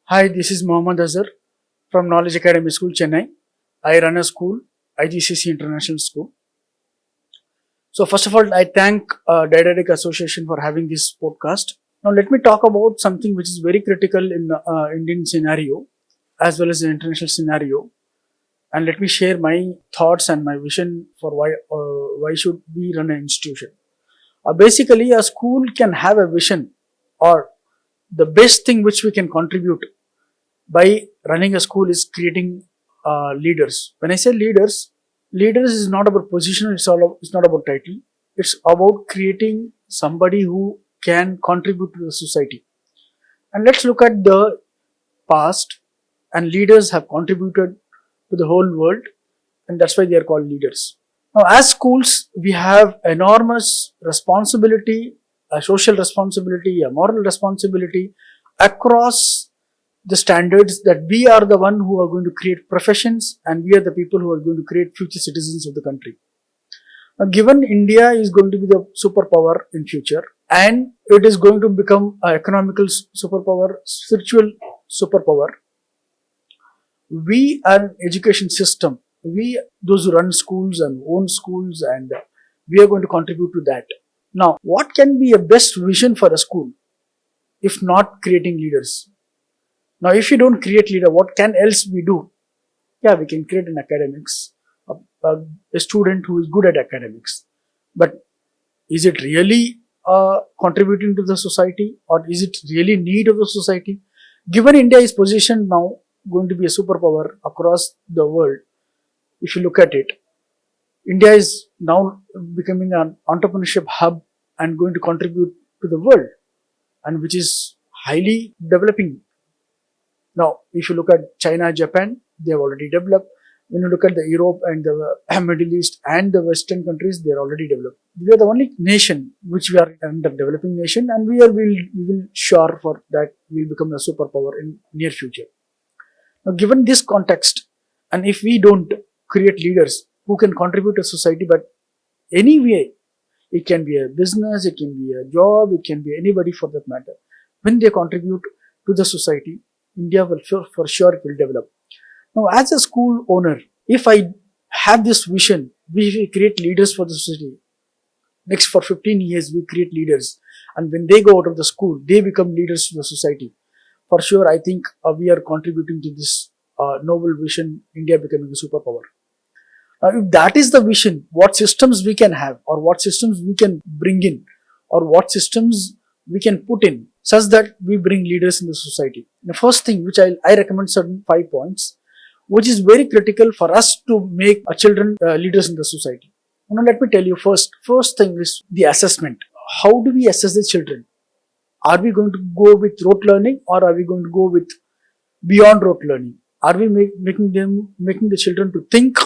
Hi, this is Mohammed Azhar from Knowledge Academy School, Chennai. I run a school, IGCC International School. So first of all, I thank Didactic Association for having this podcast. Now let me talk about something which is very critical in Indian scenario as well as the international scenario, and let me share my thoughts and my vision for why should we run an institution. Basically, a school can have a vision or the best thing which we can contribute by running a school is creating leaders. When I say leaders, leaders is not about position. It's not about title. It's about creating somebody who can contribute to the society. And let's look at the past. And leaders have contributed to the whole world, and that's why they are called leaders. Now, as schools, we have enormous responsibility, a social responsibility, a moral responsibility across the standards that we are the one who are going to create professions and we are the people who are going to create future citizens of the country. Now, given India is going to be the superpower in future and it is going to become an economical superpower, spiritual superpower, we are an education system. We, those who run schools and own schools, and we are going to contribute to that. Now, what can be a best vision for a school if not creating leaders? Now, if you don't create leader, what can else we do? Yeah, we can create an academics, a student who is good at academics. But is it really contributing to the society, or is it really need of the society? Given India is positioned now going to be a superpower across the world, if you look at it, India is now becoming an entrepreneurship hub and going to contribute to the world, and which is highly developing. Now, if you look at China, Japan, they have already developed. When you look at the Europe and the Middle East and the Western countries, they are already developed. We are the only nation which we are under developing nation, and we will sure for that we will become a superpower in near future. Now, given this context, and if we don't create leaders who can contribute to society, but anyway, it can be a business, it can be a job, it can be anybody for that matter. When they contribute to the society, India will for sure it will develop. Now, as a school owner, if I have this vision, we create leaders for the society. Next, for 15 years, we create leaders, and when they go out of the school, they become leaders to the society. For sure, I think we are contributing to this noble vision, India becoming a superpower. If that is the vision, what systems we can have, or what systems we can bring in, or what systems we can put in, such that we bring leaders in the society. The first thing which I recommend certain 5 points, which is very critical for us to make our children leaders in the society. Now, let me tell you first thing is the assessment. How do we assess the children? Are we going to go with rote learning, or are we going to go with beyond rote learning? Are we making the children to think,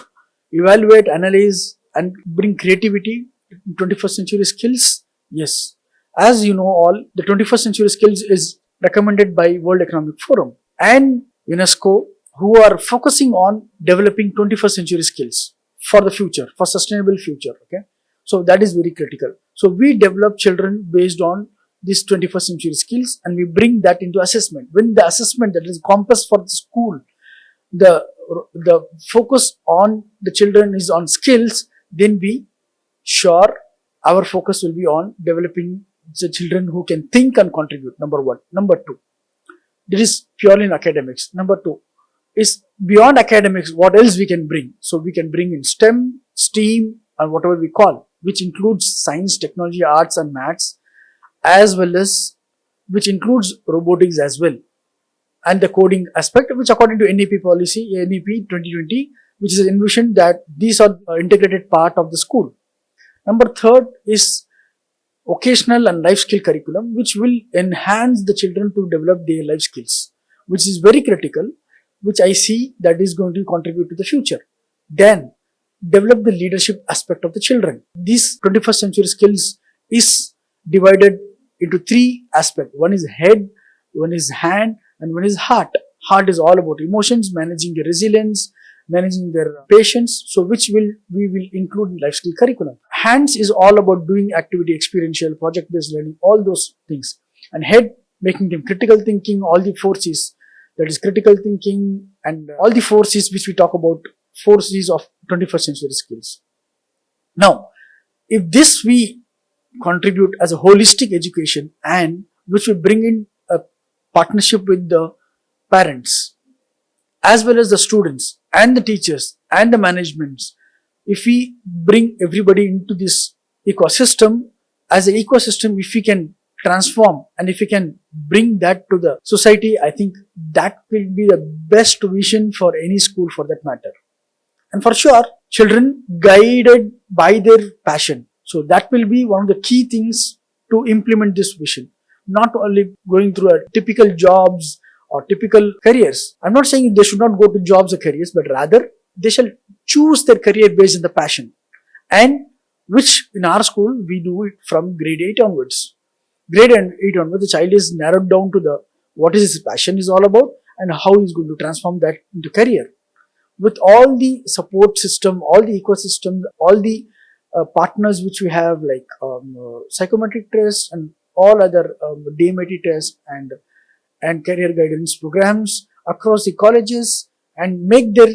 evaluate, analyze, and bring creativity, 21st century skills? Yes. As you know all, the 21st century skills is recommended by World Economic Forum and UNESCO, who are focusing on developing 21st century skills for the future, for sustainable future. Okay. So that is very critical. So we develop children based on these 21st century skills, and we bring that into assessment. When the assessment that is compass for the school, the focus on the children is on skills, then we sure our focus will be on developing the children who can think and contribute. Number one. Number two, this is purely in academics. Number two is beyond academics, what else we can bring. So we can bring in STEM, STEAM, and whatever we call, which includes science, technology, arts, and maths, as well as which includes robotics as well, and the coding aspect, which according to NEP policy, NEP 2020, which is envisioned that these are integrated part of the school. Number third is vocational and life skill curriculum, which will enhance the children to develop their life skills, which is very critical, which I see that is going to contribute to the future. Then develop the leadership aspect of the children. These 21st century skills is divided into 3 aspects. One is head, one is hand, and one is heart. Heart is all about emotions, managing the resilience, managing their patience, so which we will include in life skill curriculum. Hands is all about doing activity, experiential, project based learning, all those things. And head, making them critical thinking, all the 4 C's, that is critical thinking, and all the 4 C's which we talk about, 4 C's of 21st century skills. Now, if this we contribute as a holistic education, and which will bring in a partnership with the parents as well as the students and the teachers and the managements, if we bring everybody into this ecosystem, as an ecosystem, if we can transform and if we can bring that to the society, I think that will be the best vision for any school for that matter. And for sure, children guided by their passion. So that will be one of the key things to implement this vision. Not only going through a typical jobs or typical careers. I'm not saying they should not go to jobs or careers, but rather they shall choose their career based on the passion. And which in our school, we do it from grade 8 onwards. Grade 8 onwards, the child is narrowed down to the what is his passion is all about and how he's going to transform that into career. With all the support system, all the ecosystem, all the partners which we have, like psychometric tests and all other DMIT tests and career guidance programs across the colleges, and make their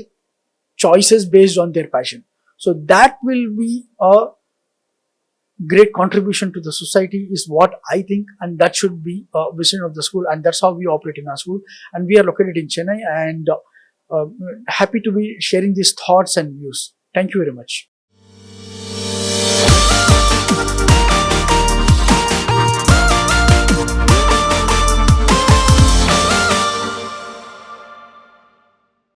choices based on their passion. So that will be a great contribution to the society is what I think, and that should be a vision of the school, and that's how we operate in our school. And we are located in Chennai, and happy to be sharing these thoughts and views. Thank you very much.